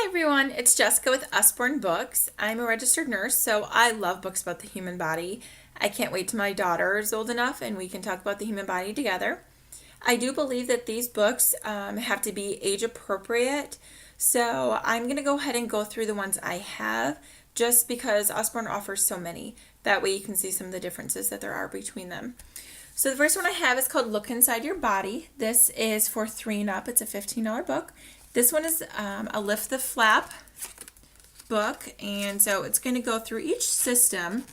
Everyone, it's Jessica with Usborne Books. I'm a registered nurse, so I love books about the human body. I can't wait till my daughter is old enough and we can talk about the human body together. I do believe that these books have to be age appropriate, so I'm going to go ahead and go through the ones I have just because Usborne offers so many. That way you can see some of the differences that there are between them. So the first one I have is called Look Inside Your Body. This is for 3 and up. It's a $15 book. This one is a Lift the Flap book, and so it's going to go through each system,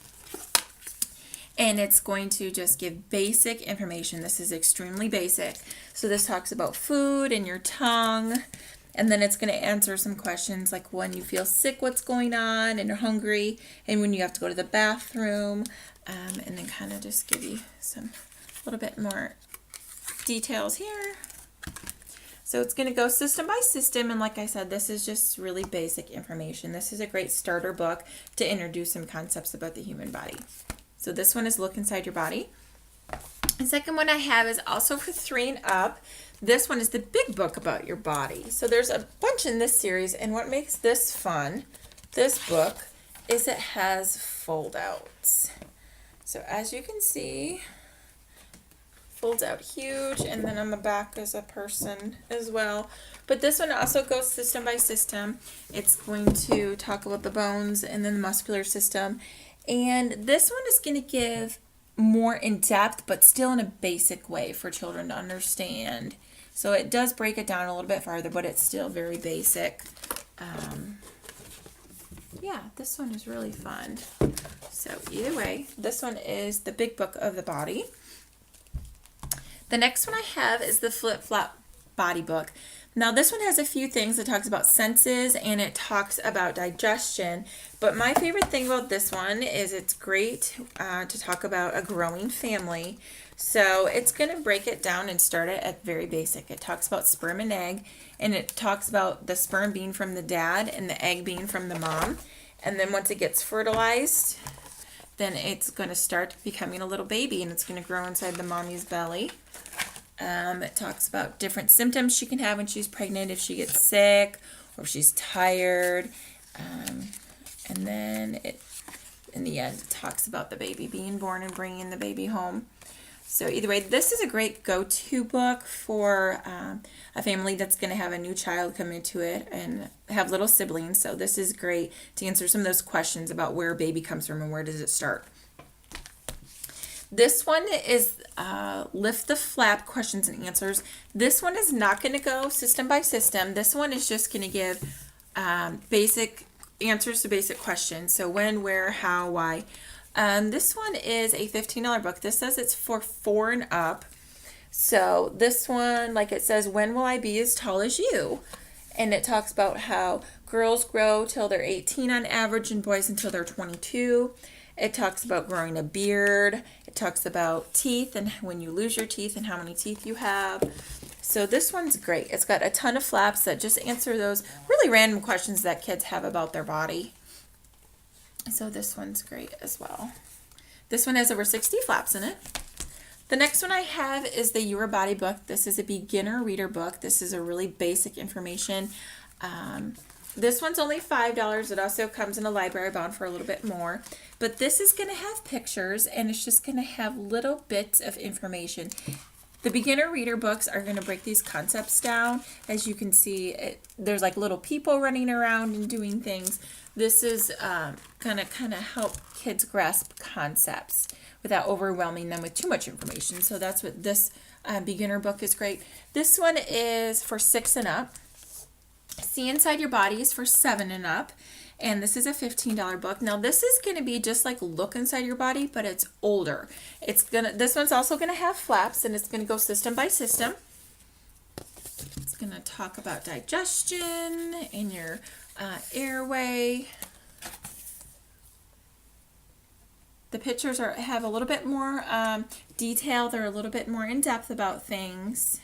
and it's going to just give basic information. This is extremely basic. So this talks about food and your tongue, and then it's going to answer some questions like when you feel sick, what's going on, and you're hungry, and when you have to go to the bathroom, and then kind of just give you some little bit more details here. So it's going to go system by system, and like I said, this is just really basic information. This is a great starter book to introduce some concepts about the human body. So this one is Look Inside Your Body. The second one I have is also for 3 and up. This one is the big book about your body. So there's a bunch in this series, and what makes this fun, this book, is it has fold-outs. So as you can see, folds out huge, and then on the back is a person as well. But this one also goes system by system. It's going to talk about the bones and then the muscular system. And this one is going to give more in depth, but still in a basic way for children to understand. So it does break it down a little bit farther, but it's still very basic. Yeah, this one is really fun. So either way, this one is the big book of the body. The next one I have is the Flip Flop Body Book. Now this one has a few things. It talks about senses and it talks about digestion. But my favorite thing about this one is it's great to talk about a growing family. So it's going to break it down and start it at very basic. It talks about sperm and egg, and it talks about the sperm being from the dad and the egg being from the mom. And then once it gets fertilized, then it's going to start becoming a little baby, and it's going to grow inside the mommy's belly. It talks about different symptoms she can have when she's pregnant, if she gets sick or if she's tired. And then in the end, it talks about the baby being born and bringing the baby home. So either way, this is a great go-to book for a family that's going to have a new child come into it and have little siblings. So this is great to answer some of those questions about where a baby comes from and where does it start. This one is Lift the Flap questions and answers. This one is not going to go system by system. This one is just going to give basic answers to basic questions. So when, where, how, why. This one is a $15 book. This says it's for 4 and up. So this one, like it says, when will I be as tall as you? And it talks about how girls grow till they're 18 on average and boys until they're 22. It talks about growing a beard. It talks about teeth and when you lose your teeth and how many teeth you have. So this one's great. It's got a ton of flaps that just answer those really random questions that kids have about their body. So this one's great as well. This one has over 60 flaps in it. The next one I have is the Your Body book. This is a beginner reader book. This is a really basic information. This one's only $5. It also comes in a library bound for a little bit more. But this is going to have pictures, and it's just going to have little bits of information. The beginner reader books are going to break these concepts down. As you can see, there's like little people running around and doing things. This is going to kind of help kids grasp concepts without overwhelming them with too much information. So that's what this beginner book is great. This one is for 6 and up. See Inside Your Body is for 7 and up. And this is a $15 book. Now this is going to be just like Look Inside Your Body, but it's older. This one's also going to have flaps, and it's going to go system by system. It's going to talk about digestion and your airway. The pictures have a little bit more detail. They're a little bit more in depth about things.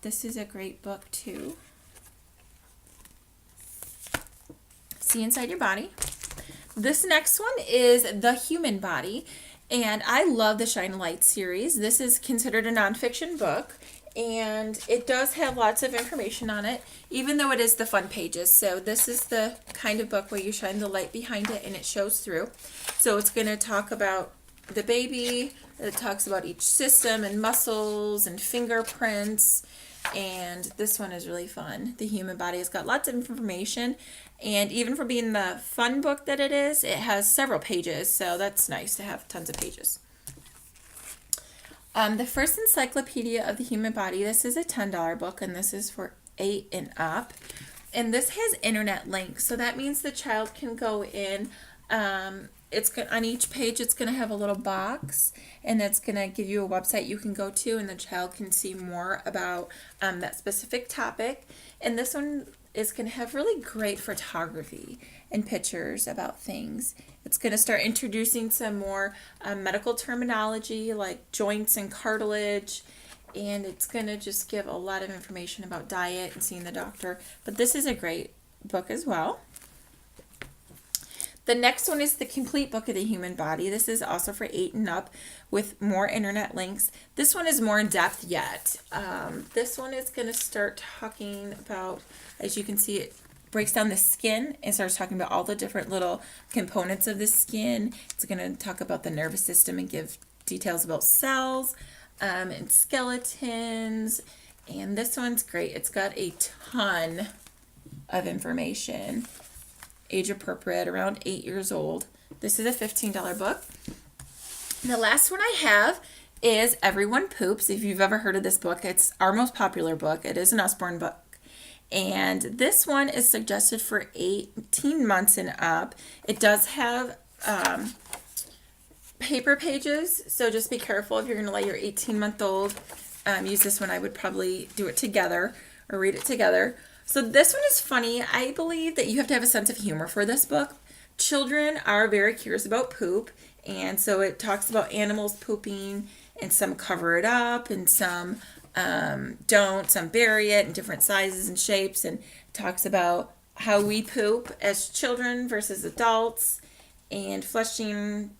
This is a great book too. See Inside Your Body. This next one is The Human Body, and I love the Shine a Light series. This is considered a nonfiction book, and it does have lots of information on it, even though it is the fun pages. So this is the kind of book where you shine the light behind it and it shows through. So it's going to talk about the baby. It talks about each system and muscles and fingerprints. And this one is really fun. The human body has got lots of information. And even for being the fun book that it is, it has several pages. So that's nice to have tons of pages. The first encyclopedia of the human body, this is a $10 book, and this is for 8 and up. And this has internet links, so that means the child can go in. On each page, it's going to have a little box, and that's going to give you a website you can go to, and the child can see more about that specific topic. And this one is going to have really great photography and pictures about things. It's going to start introducing some more medical terminology like joints and cartilage, and it's going to just give a lot of information about diet and seeing the doctor. But this is a great book as well. The next one is the complete book of the human body. This is also for 8 and up with more internet links. This one is more in depth yet. This one is going to start talking about, as you can see, it breaks down the skin and starts talking about all the different little components of the skin. It's going to talk about the nervous system and give details about cells and skeletons. And this one's great. It's got a ton of information. Age appropriate, around 8 years old. This is a $15 book. And the last one I have is Everyone Poops. If you've ever heard of this book, it's our most popular book. It is an Usborne book. And this one is suggested for 18 months and up. It does have paper pages, so just be careful if you're going to let your 18-month-old use this one. I would probably do it together or read it together. So this one is funny. I believe that you have to have a sense of humor for this book. Children are very curious about poop, and so it talks about animals pooping, and some cover it up, and some don't, some bury it in different sizes and shapes, and talks about how we poop as children versus adults, and flushing,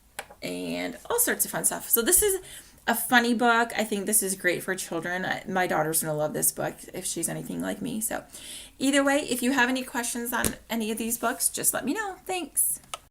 and all sorts of fun stuff. So this is a funny book. I think this is great for children. My daughter's going to love this book if she's anything like me. So either way, if you have any questions on any of these books, just let me know. Thanks.